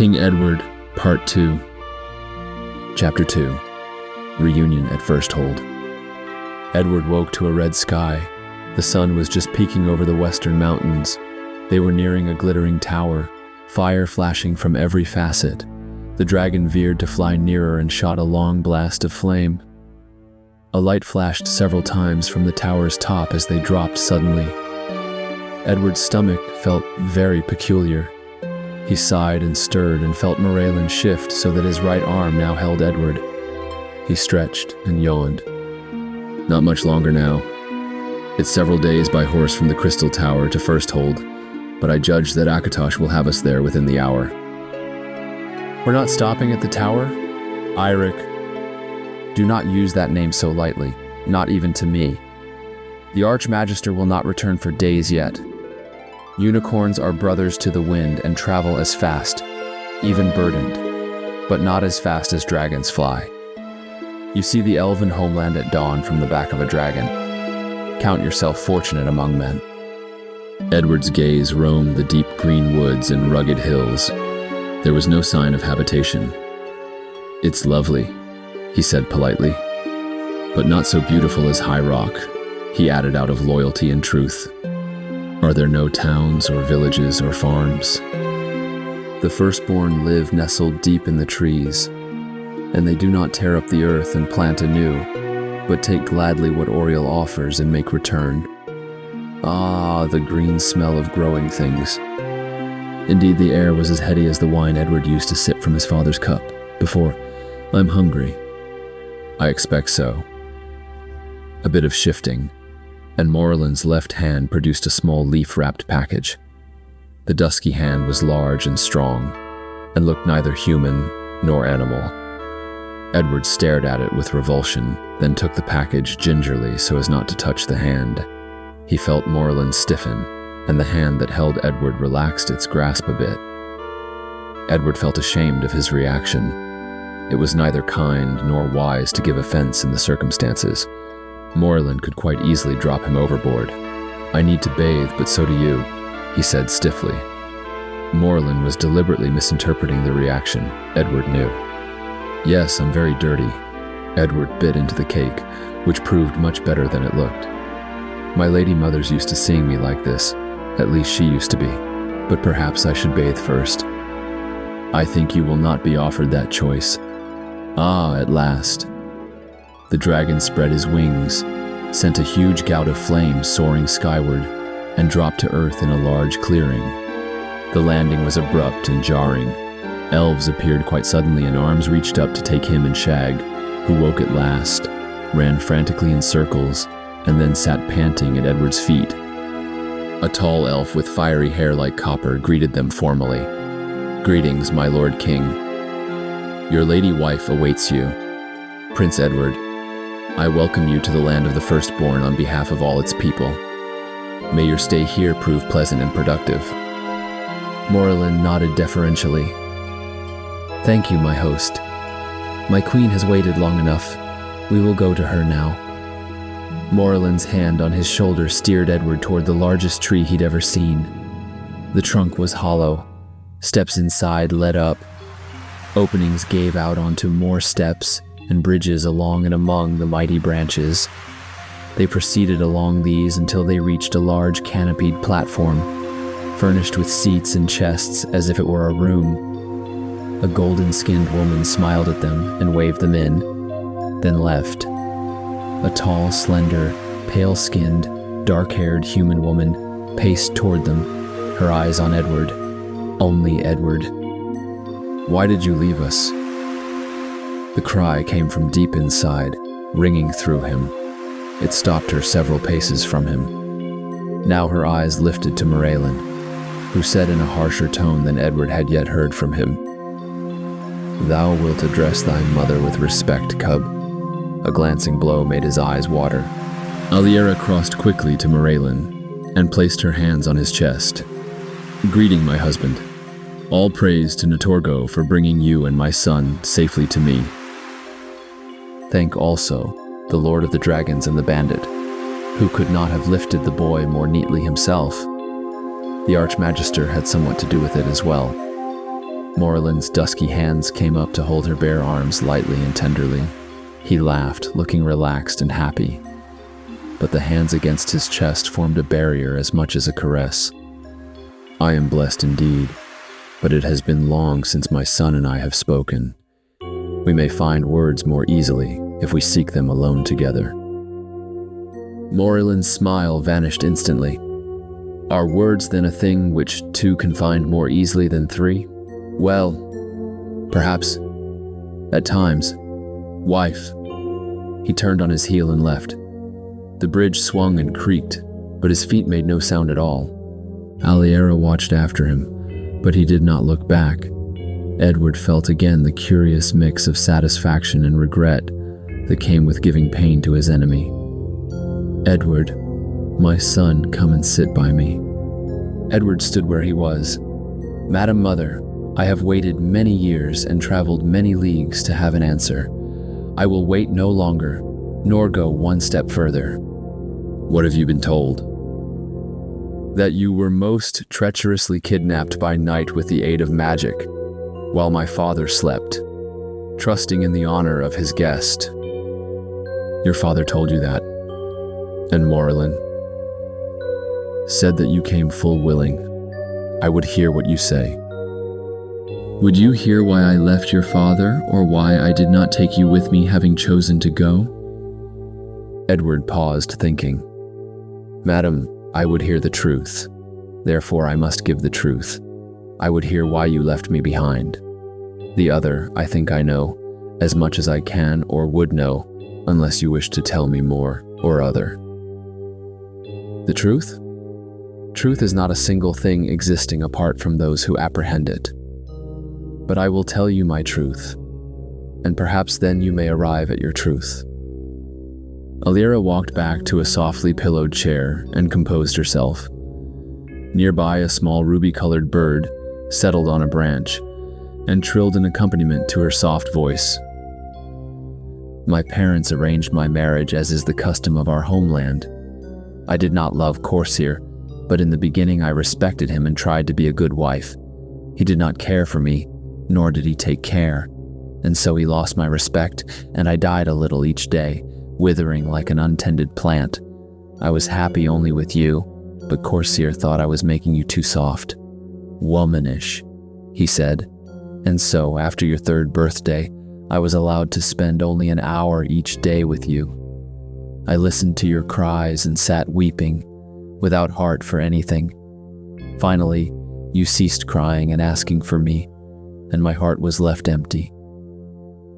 King Edward, Part 2. Chapter 2. Reunion at First Hold. Edward woke to a red sky. The sun was just peeking over the western mountains. They were nearing a glittering tower, fire flashing from every facet. The dragon veered to fly nearer and shot a long blast of flame. A light flashed several times from the tower's top as they dropped suddenly. Edward's stomach felt very peculiar. He sighed and stirred and felt Morelin shift so that his right arm now held Edward. He stretched and yawned. Not much longer now. It's several days by horse from the Crystal Tower to First Hold, but I judge that Akatosh will have us there within the hour. We're not stopping at the tower? Eirik, do not use that name so lightly, not even to me. The Archmagister will not return for days yet. Unicorns are brothers to the wind and travel as fast, even burdened, but not as fast as dragons fly. You see the elven homeland at dawn from the back of a dragon. Count yourself fortunate among men. Edward's gaze roamed the deep green woods and rugged hills. There was no sign of habitation. It's lovely, he said politely, but not so beautiful as High Rock, he added out of loyalty and truth. Are there no towns or villages or farms? The firstborn live nestled deep in the trees, and they do not tear up the earth and plant anew, but take gladly what Oriel offers and make return. Ah, the green smell of growing things. Indeed, the air was as heady as the wine Edward used to sip from his father's cup before. I'm hungry. I expect so. A bit of shifting, and Moreland's left hand produced a small leaf-wrapped package. The dusky hand was large and strong, and looked neither human nor animal. Edward stared at it with revulsion, then took the package gingerly so as not to touch the hand. He felt Moreland stiffen, and the hand that held Edward relaxed its grasp a bit. Edward felt ashamed of his reaction. It was neither kind nor wise to give offense in the circumstances. Moreland could quite easily drop him overboard. I need to bathe, but so do you, he said stiffly. Moreland was deliberately misinterpreting the reaction, Edward knew. Yes, I'm very dirty. Edward bit into the cake, which proved much better than it looked. My lady mothers used to seeing me like this, at least she used to be, but perhaps I should bathe first. I think you will not be offered that choice. Ah, at last. The dragon spread his wings, sent a huge gout of flame soaring skyward, and dropped to earth in a large clearing. The landing was abrupt and jarring. Elves appeared quite suddenly and arms reached up to take him and Shag, who woke at last, ran frantically in circles, and then sat panting at Edward's feet. A tall elf with fiery hair like copper greeted them formally. Greetings, my lord king. Your lady wife awaits you. Prince Edward, I welcome you to the land of the firstborn on behalf of all its people. May your stay here prove pleasant and productive. Morelin nodded deferentially. Thank you, my host. My queen has waited long enough. We will go to her now. Moreland's hand on his shoulder steered Edward toward the largest tree he'd ever seen. The trunk was hollow. Steps inside led up. Openings gave out onto more steps and bridges along and among the mighty branches. They proceeded along these until they reached a large canopied platform, furnished with seats and chests as if it were a room. A golden-skinned woman smiled at them and waved them in, then left. A tall, slender, pale-skinned, dark-haired human woman paced toward them, her eyes on Edward. Only Edward. Why did you leave us? The cry came from deep inside, ringing through him. It stopped her several paces from him. Now her eyes lifted to Morelin, who said in a harsher tone than Edward had yet heard from him, Thou wilt address thy mother with respect, cub. A glancing blow made his eyes water. Aliera crossed quickly to Morelin and placed her hands on his chest. Greeting, my husband. All praise to Natorgo for bringing you and my son safely to me. Thank also the Lord of the Dragons and the Bandit, who could not have lifted the boy more neatly himself. The Archmagister had somewhat to do with it as well. Morland's dusky hands came up to hold her bare arms lightly and tenderly. He laughed, looking relaxed and happy. But the hands against his chest formed a barrier as much as a caress. I am blessed indeed, but it has been long since my son and I have spoken. We may find words more easily if we seek them alone together. Morland's smile vanished instantly. Are words then a thing which two can find more easily than three? Well, perhaps. At times. Wife. He turned on his heel and left. The bridge swung and creaked, but his feet made no sound at all. Aliera watched after him, but he did not look back. Edward felt again the curious mix of satisfaction and regret that came with giving pain to his enemy. Edward, my son, come and sit by me. Edward stood where he was. Madam Mother, I have waited many years and traveled many leagues to have an answer. I will wait no longer, nor go one step further. What have you been told? That you were most treacherously kidnapped by night with the aid of magic, while my father slept, trusting in the honor of his guest. Your father told you that, and Morland said that you came full willing. I would hear what you say. Would you hear why I left your father, or why I did not take you with me, having chosen to go? Edward paused, thinking. Madam, I would hear the truth. Therefore I must give the truth. I would hear why you left me behind. The other, I think I know, as much as I can or would know, unless you wish to tell me more or other. The truth? Truth is not a single thing existing apart from those who apprehend it. But I will tell you my truth, and perhaps then you may arrive at your truth. Aliera walked back to a softly pillowed chair and composed herself. Nearby, a small ruby-colored bird settled on a branch and trilled an accompaniment to her soft voice. My parents arranged my marriage as is the custom of our homeland. I did not love Corsair, but in the beginning I respected him and tried to be a good wife. He did not care for me, nor did he take care, and so he lost my respect, and I died a little each day, withering like an untended plant. I was happy only with you, but Corsair thought I was making you too soft. Womanish, he said, and so after your third birthday, I was allowed to spend only an hour each day with you. I listened to your cries and sat weeping, without heart for anything. Finally, you ceased crying and asking for me, and my heart was left empty.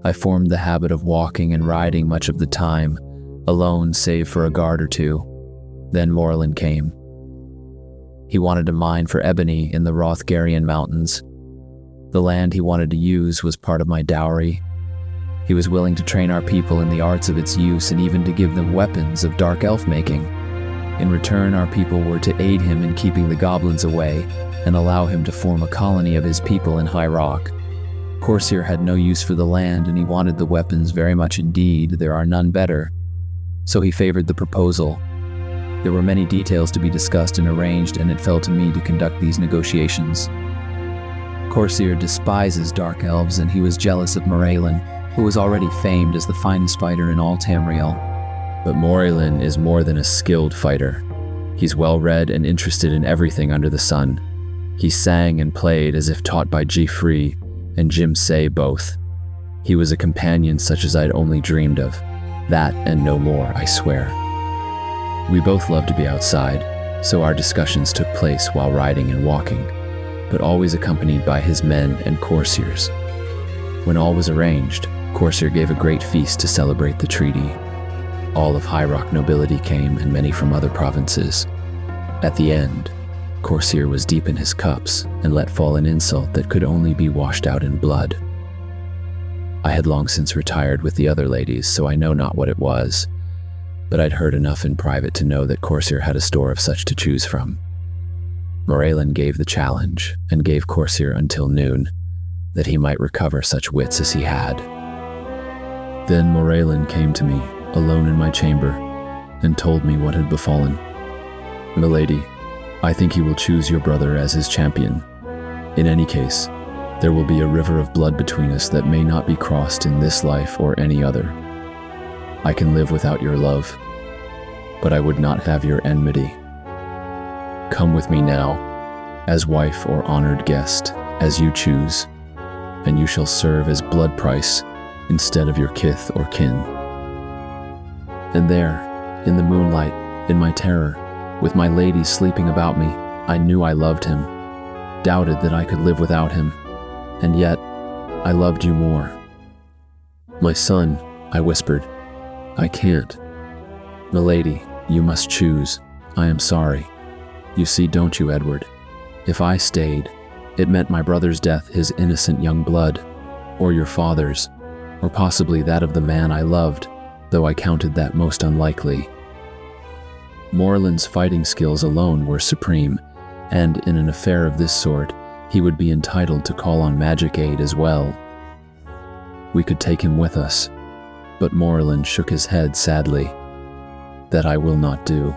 I formed the habit of walking and riding much of the time, alone save for a guard or two. Then Morland came. He wanted to mine for ebony in the Rothgarian mountains. The land he wanted to use was part of my dowry. He was willing to train our people in the arts of its use and even to give them weapons of dark elf making. In return, our people were to aid him in keeping the goblins away and allow him to form a colony of his people in High Rock. Corsair had no use for the land, and he wanted the weapons very much indeed. There are none better. So he favored the proposal. There were many details to be discussed and arranged, and it fell to me to conduct these negotiations. Corsair despises dark elves, and he was jealous of Moralen, who was already famed as the finest fighter in all Tamriel. But Moralen is more than a skilled fighter. He's well-read and interested in everything under the sun. He sang and played as if taught by Geoffrey and Jim Say both. He was a companion such as I'd only dreamed of. That and no more, I swear. We both loved to be outside, so our discussions took place while riding and walking, but always accompanied by his men and Corsairs. When all was arranged, Corsair gave a great feast to celebrate the treaty. All of High Rock nobility came, and many from other provinces. At the end, Corsair was deep in his cups and let fall an insult that could only be washed out in blood. I had long since retired with the other ladies, so I know not what it was, but I'd heard enough in private to know that Corsair had a store of such to choose from. Moralen gave the challenge, and gave Corsair until noon, that he might recover such wits as he had. Then Moralen came to me, alone in my chamber, and told me what had befallen. Milady, I think he will choose your brother as his champion. In any case, There will be a river of blood between us that may not be crossed in this life or any other. I can live without your love, but I would not have your enmity. Come with me now, as wife or honored guest, as you choose, and you shall serve as blood price instead of your kith or kin. And there, in the moonlight, in my terror, with my lady sleeping about me, I knew I loved him, doubted that I could live without him, and yet I loved you more. My son, I whispered, I can't. Milady, you must choose. I am sorry. You see, don't you, Edward? If I stayed, it meant my brother's death, his innocent young blood, or your father's, or possibly that of the man I loved, though I counted that most unlikely. Morland's fighting skills alone were supreme, and in an affair of this sort, he would be entitled to call on magic aid as well. We could take him with us, but Morland shook his head sadly. That I will not do.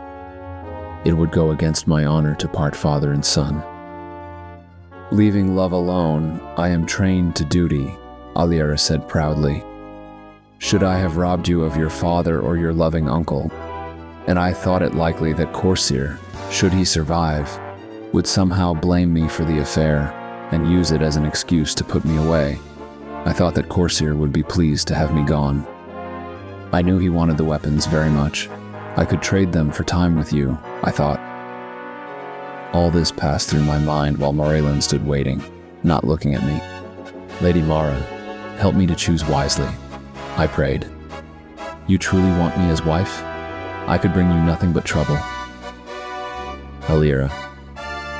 It would go against my honor to part father and son. Leaving love alone, I am trained to duty, Aliera said proudly. Should I have robbed you of your father or your loving uncle? And I thought it likely that Corsair, should he survive, would somehow blame me for the affair and use it as an excuse to put me away. I thought that Corsair would be pleased to have me gone. I knew he wanted the weapons very much. I could trade them for time with you, I thought. All this passed through my mind while Morellan stood waiting, not looking at me. Lady Mara, help me to choose wisely, I prayed. You truly want me as wife? I could bring you nothing but trouble. Aliera,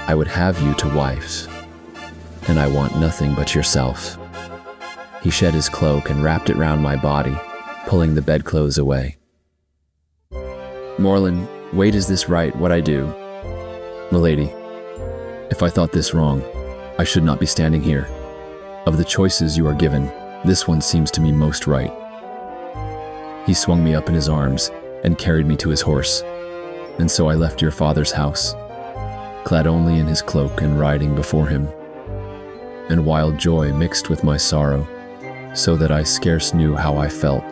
I would have you to wife, and I want nothing but yourself. He shed his cloak and wrapped it round my body, pulling the bedclothes away. Morland, wait, is this right, what I do? Milady, if I thought this wrong, I should not be standing here. Of the choices you are given, this one seems to me most right. He swung me up in his arms and carried me to his horse, and so I left your father's house, clad only in his cloak and riding before him. And wild joy mixed with my sorrow, so that I scarce knew how I felt.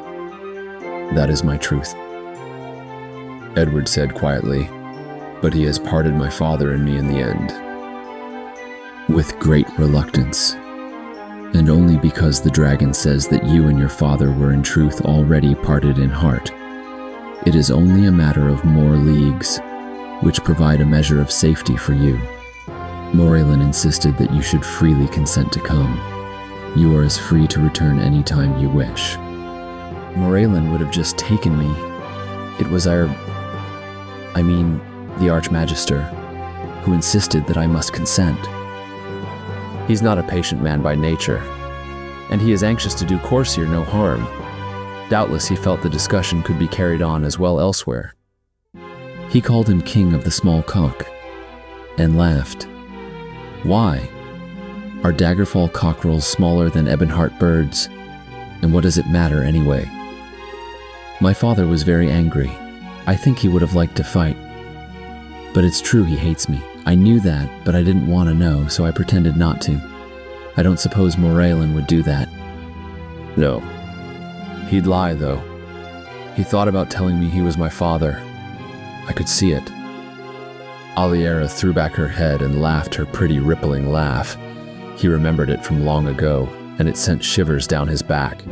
That is my truth. Edward said quietly, but he has parted my father and me in the end. With great reluctance, and only because the dragon says that you and your father were in truth already parted in heart. It is only a matter of more leagues, which provide a measure of safety for you. Morellan insisted that you should freely consent to come. You are as free to return any time you wish. Morellan would have just taken me. It was the Archmagister, who insisted that I must consent. He's not a patient man by nature, and he is anxious to do Corsair no harm. Doubtless he felt the discussion could be carried on as well elsewhere. He called him King of the Small Cock, and laughed. Why? Are Daggerfall cockerels smaller than Ebonheart birds? And what does it matter anyway? My father was very angry. I think he would have liked to fight. But it's true he hates me. I knew that, but I didn't want to know, so I pretended not to. I don't suppose Morellan would do that. No. He'd lie, though. He thought about telling me he was my father. I could see it. Aliera threw back her head and laughed her pretty rippling laugh. He remembered it from long ago, and it sent shivers down his back.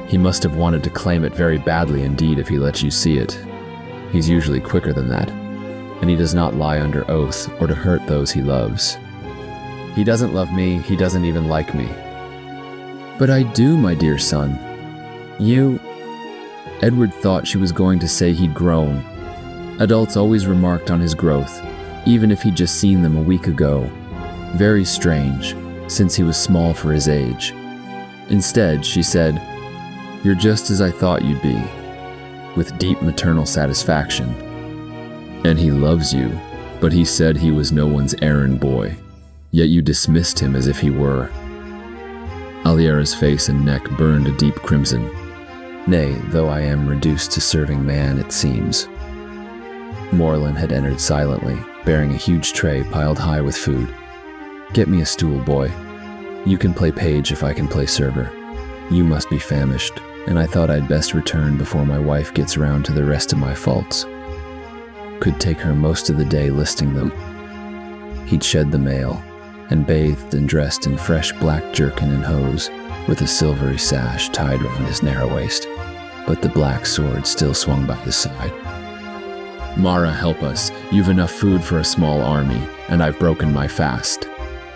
He must have wanted to claim it very badly indeed if he let you see it. He's usually quicker than that, and he does not lie under oath or to hurt those he loves. He doesn't love me, he doesn't even like me. But I do, my dear son. You... Edward thought she was going to say he'd grown. Adults always remarked on his growth, even if he'd just seen them a week ago. Very strange, since he was small for his age. Instead, she said, "You're just as I thought you'd be," with deep maternal satisfaction. And he loves you, but he said he was no one's errand boy, yet you dismissed him as if he were. Aliera's face and neck burned a deep crimson. Nay, though I am reduced to serving man, it seems. Morland had entered silently, bearing a huge tray piled high with food. "Get me a stool, boy." You can play page if I can play server. You must be famished, and I thought I'd best return before my wife gets around to the rest of my faults. Could take her most of the day listing them. He'd shed the mail, and bathed and dressed in fresh black jerkin and hose, with a silvery sash tied round his narrow waist, but the black sword still swung by his side. Mara, help us. You've enough food for a small army, and I've broken my fast.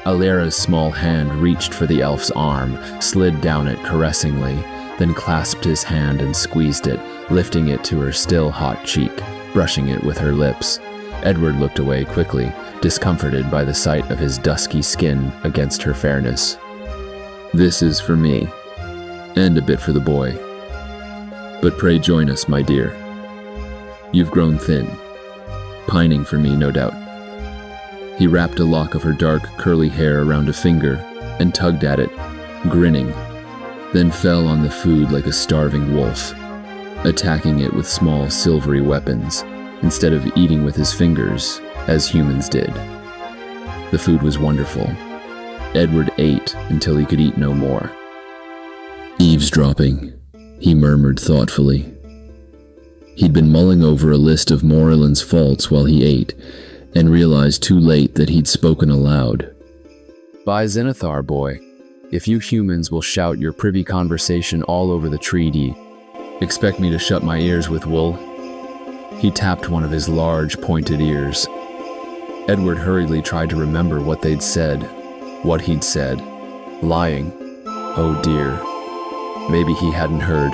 Alira's small hand reached for the elf's arm, slid down it caressingly, then clasped his hand and squeezed it, lifting it to her still hot cheek, brushing it with her lips. Edward looked away quickly, discomforted by the sight of his dusky skin against her fairness. This is for me, and a bit for the boy. But pray join us, my dear. You've grown thin, pining for me, no doubt. He wrapped a lock of her dark, curly hair around a finger and tugged at it, grinning, then fell on the food like a starving wolf, attacking it with small, silvery weapons, instead of eating with his fingers, as humans did. The food was wonderful. Edward ate until he could eat no more. Eavesdropping, he murmured thoughtfully. He'd been mulling over a list of Morland's faults while he ate, and realized too late that he'd spoken aloud. By Zenithar, boy, if you humans will shout your privy conversation all over the treaty, expect me to shut my ears with wool? He tapped one of his large, pointed ears. Edward hurriedly tried to remember what they'd said, what he'd said. Lying. Oh dear. Maybe he hadn't heard.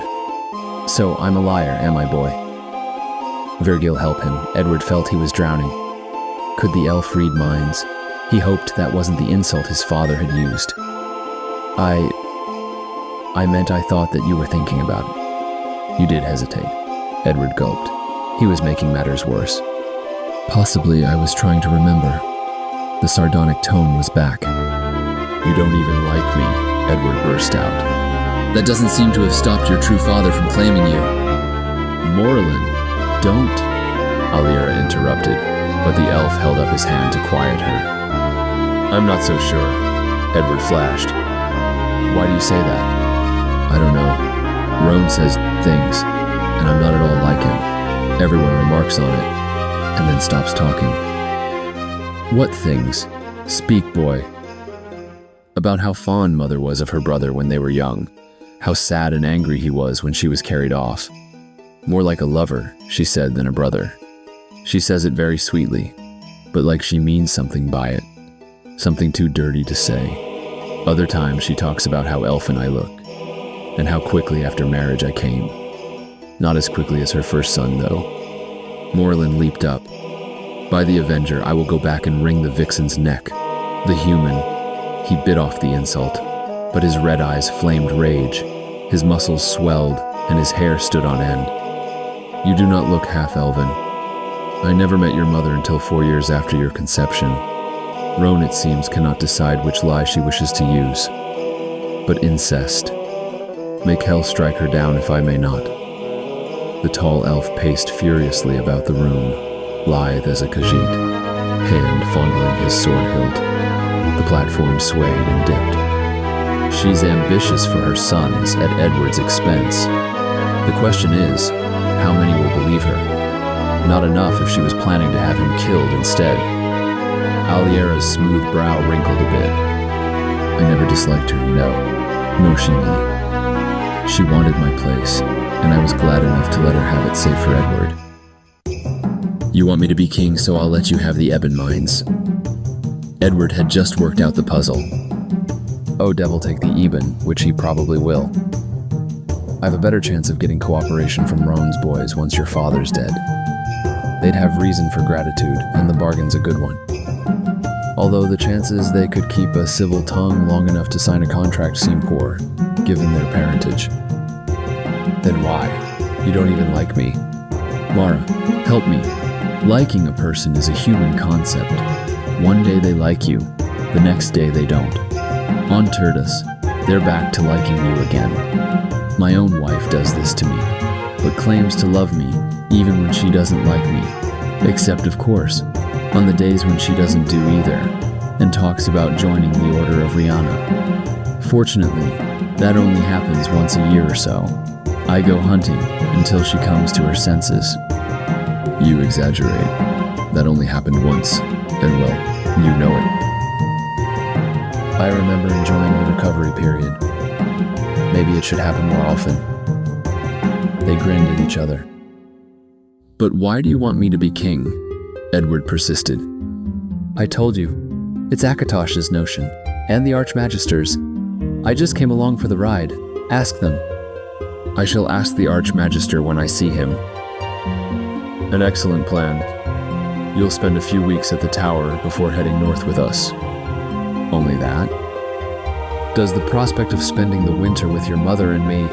So I'm a liar, am I, boy? Virgil help him. Edward felt he was drowning. Could the elf read minds? He hoped that wasn't the insult his father had used. I meant I thought that you were thinking about it. You did hesitate. Edward gulped. He was making matters worse. Possibly I was trying to remember. The sardonic tone was back. You don't even like me, Edward burst out. That doesn't seem to have stopped your true father from claiming you. Morland, don't, Alira interrupted, but the elf held up his hand to quiet her. I'm not so sure, Edward flashed. Why do you say that? I don't know. Roan says things, and I'm not at all like him. Everyone remarks on it, and then stops talking. What things? Speak, boy. About how fond Mother was of her brother when they were young, how sad and angry he was when she was carried off. More like a lover, she said, than a brother. She says it very sweetly, but like she means something by it, something too dirty to say. Other times she talks about how elfin I look, and how quickly after marriage I came. Not as quickly as her first son, though. Morland leaped up. By the Avenger, I will go back and wring the vixen's neck. The human. He bit off the insult, but his red eyes flamed rage. His muscles swelled, and his hair stood on end. You do not look half-elven. I never met your mother until 4 years after your conception. Roan, it seems, cannot decide which lie she wishes to use. But incest. Make hell strike her down if I may not. The tall elf paced furiously about the room, lithe as a Khajiit, hand fondling his sword hilt. The platform swayed and dipped. She's ambitious for her sons at Edward's expense. The question is, how many will believe her? Not enough if she was planning to have him killed instead. Aliera's smooth brow wrinkled a bit. I never disliked her, you know, nor she me. She wanted my place, and I was glad enough to let her have it save for Edward. You want me to be king, so I'll let you have the Ebon mines. Edward had just worked out the puzzle. Oh, devil take the Ebon, which he probably will. I have a better chance of getting cooperation from Roan's boys once your father's dead. They'd have reason for gratitude, and the bargain's a good one. Although the chances they could keep a civil tongue long enough to sign a contract seem poor, given their parentage. Then why? You don't even like me. Mara, help me. Liking a person is a human concept. One day they like you, the next day they don't. On Turdus, they're back to liking you again. My own wife does this to me, but claims to love me even when she doesn't like me. Except, of course, on the days when she doesn't do either, and talks about joining the Order of Rihanna. Fortunately, that only happens once a year or so. I go hunting until she comes to her senses. You exaggerate. That only happened once, and well, you know it. I remember enjoying the recovery period. Maybe it should happen more often. They grinned at each other. But why do you want me to be king? Edward persisted. I told you. It's Akatosh's notion, and the Archmagister's. I just came along for the ride. Ask them. I shall ask the Archmagister when I see him. An excellent plan. You'll spend a few weeks at the tower before heading north with us. Only that? Does the prospect of spending the winter with your mother and me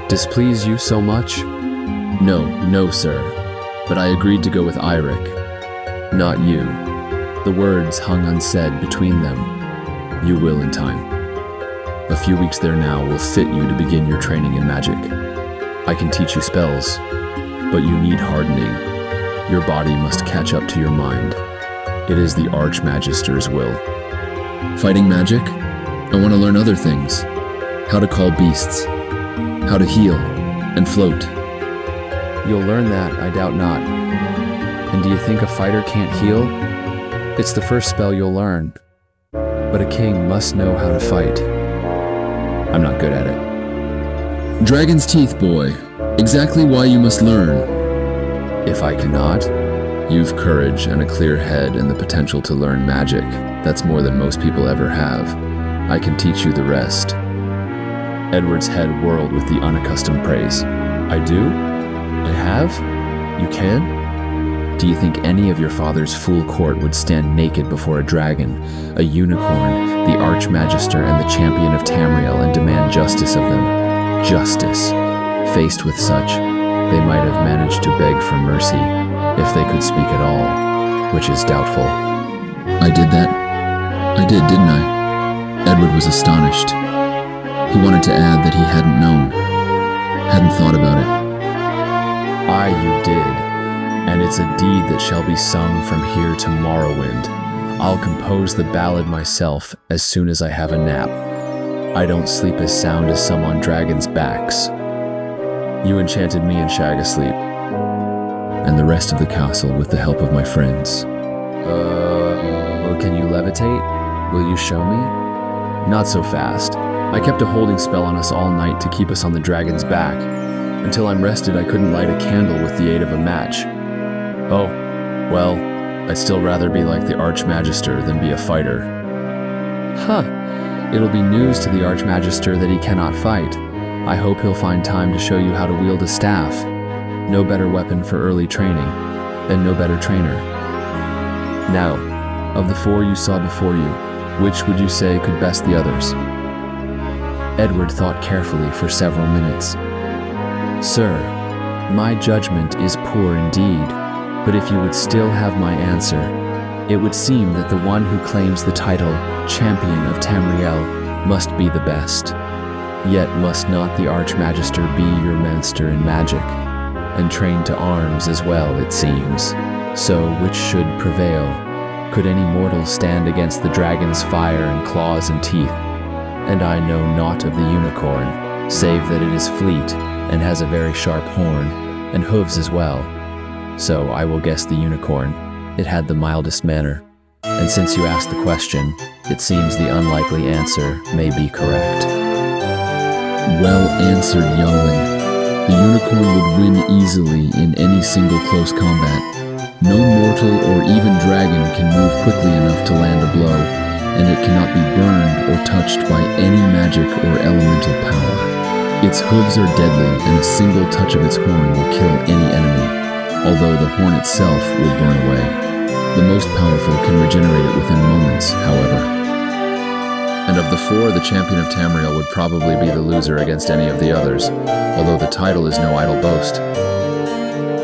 displease you so much? No, sir. But I agreed to go with Eirik, not you. The words hung unsaid between them. You will in time. A few weeks there now will fit you to begin your training in magic. I can teach you spells, but you need hardening. Your body must catch up to your mind. It is the Archmagister's will. Fighting magic? I want to learn other things. How to call beasts. How to heal and float. You'll learn that, I doubt not. And do you think a fighter can't heal? It's the first spell you'll learn. But a king must know how to fight. I'm not good at it. Dragon's teeth, boy. Exactly why you must learn. If I cannot, you've courage and a clear head and the potential to learn magic. That's more than most people ever have. I can teach you the rest. Edward's head whirled with the unaccustomed praise. I do? I have? You can? Do you think any of your father's fool court would stand naked before a dragon, a unicorn, the Archmagister, and the champion of Tamriel and demand justice of them? Justice. Faced with such, they might have managed to beg for mercy, if they could speak at all, which is doubtful. I did that. I did, didn't I? Edward was astonished. He wanted to add that he hadn't known, hadn't thought about it. Aye, you did, and it's a deed that shall be sung from here to Morrowind. I'll compose the ballad myself as soon as I have a nap. I don't sleep as sound as some on dragons' backs. You enchanted me and Shag asleep, and the rest of the castle with the help of my friends. Can you levitate? Will you show me? Not so fast. I kept a holding spell on us all night to keep us on the dragon's back. Until I'm rested, I couldn't light a candle with the aid of a match. Oh, well, I'd still rather be like the Archmagister than be a fighter. It'll be news to the Archmagister that he cannot fight. I hope he'll find time to show you how to wield a staff. No better weapon for early training, and no better trainer. Now, of the four you saw before you, which would you say could best the others? Edward thought carefully for several minutes. Sir, my judgment is poor indeed, but if you would still have my answer, it would seem that the one who claims the title Champion of Tamriel must be the best. Yet must not the Archmagister be your master in magic, and trained to arms as well, it seems. So which should prevail? Could any mortal stand against the dragon's fire and claws and teeth? And I know naught of the unicorn, save that it is fleet, and has a very sharp horn, and hooves as well. So I will guess the unicorn. It had the mildest manner. And since you asked the question, it seems the unlikely answer may be correct. Well answered, youngling. The unicorn would win easily in any single close combat. No mortal or even dragon can move quickly enough to land a blow, and it cannot be burned or touched by any magic or elemental power. Its hooves are deadly, and a single touch of its horn will kill any enemy, although the horn itself will burn away. The most powerful can regenerate it within moments, however. And of the four, the Champion of Tamriel would probably be the loser against any of the others, although the title is no idle boast.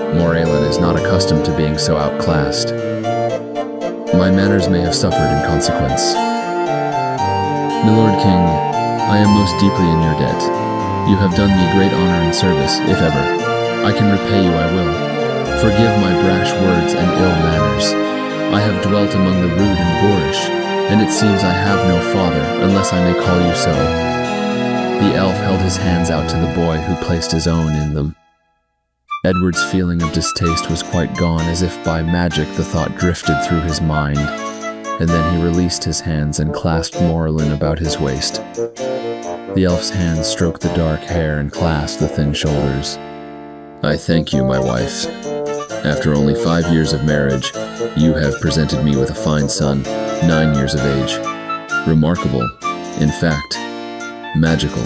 Moralen is not accustomed to being so outclassed. My manners may have suffered in consequence. Milord King, I am most deeply in your debt. You have done me great honor and service, if ever. I can repay you, I will. Forgive my brash words and ill manners. I have dwelt among the rude and boorish, and it seems I have no father, unless I may call you so." The elf held his hands out to the boy, who placed his own in them. Edward's feeling of distaste was quite gone, as if by magic the thought drifted through his mind, and then he released his hands and clasped Morlin about his waist. The elf's hands stroked the dark hair and clasped the thin shoulders. "I thank you, my wife. After only 5 years of marriage, you have presented me with a fine son, 9 years of age. Remarkable, in fact, magical.